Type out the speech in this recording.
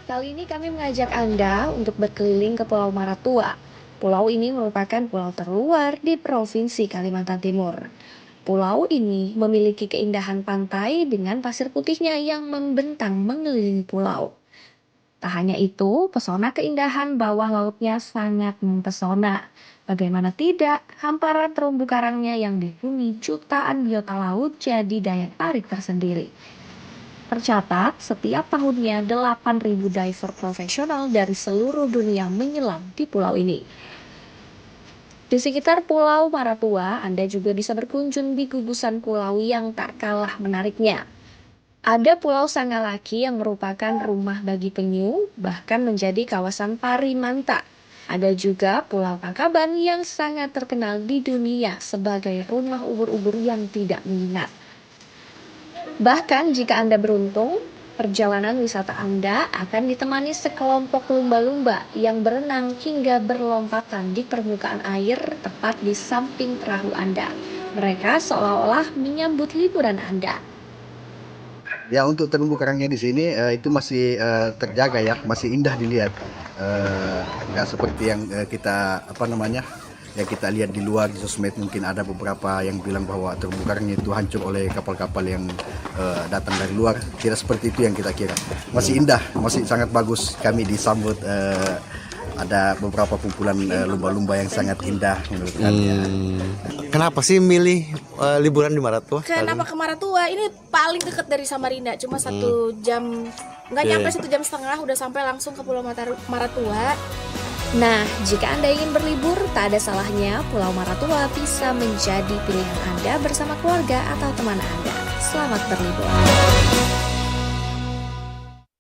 Kali ini kami mengajak Anda untuk berkeliling ke Pulau Maratua. Pulau ini merupakan pulau terluar di Provinsi Kalimantan Timur. Pulau ini memiliki keindahan pantai dengan pasir putihnya yang membentang mengelilingi pulau. Tak hanya itu, pesona keindahan bawah lautnya sangat mempesona. Bagaimana tidak, hamparan terumbu karangnya yang dihuni jutaan biota laut jadi daya tarik tersendiri. Tercatat, setiap tahunnya 8.000 diver profesional dari seluruh dunia menyelam di pulau ini. Di sekitar Pulau Maratua, Anda juga bisa berkunjung di gugusan pulau yang tak kalah menariknya. Ada Pulau Sangalaki yang merupakan rumah bagi penyu, bahkan menjadi kawasan parimanta. Ada juga Pulau Tangkaban yang sangat terkenal di dunia sebagai rumah ubur-ubur yang tidak mengingat. Bahkan jika Anda beruntung, perjalanan wisata Anda akan ditemani sekelompok lumba-lumba yang berenang hingga berlompatan di permukaan air tepat di samping perahu Anda. Mereka seolah-olah menyambut liburan Anda. Ya, untuk terumbu karangnya di sini itu masih terjaga ya, masih indah dilihat. Nggak seperti yang yang kita lihat di luar di sosmed. Mungkin ada beberapa yang bilang bahwa terumbu karangnya itu hancur oleh kapal-kapal yang datang dari luar. Tidak seperti itu yang kita kira. Masih indah, masih sangat bagus. Kami disambut ada beberapa kumpulan lumba-lumba yang sangat indah menurut kami. Kenapa sih milih liburan di Maratua? Kenapa ke Maratua? Ini paling dekat dari Samarinda, cuma 1 jam, nggak nyampe 1,5 jam udah sampai langsung ke Pulau Maratua. Nah, jika Anda ingin berlibur, tak ada salahnya Pulau Maratua bisa menjadi pilihan Anda bersama keluarga atau teman Anda. Selamat berlibur.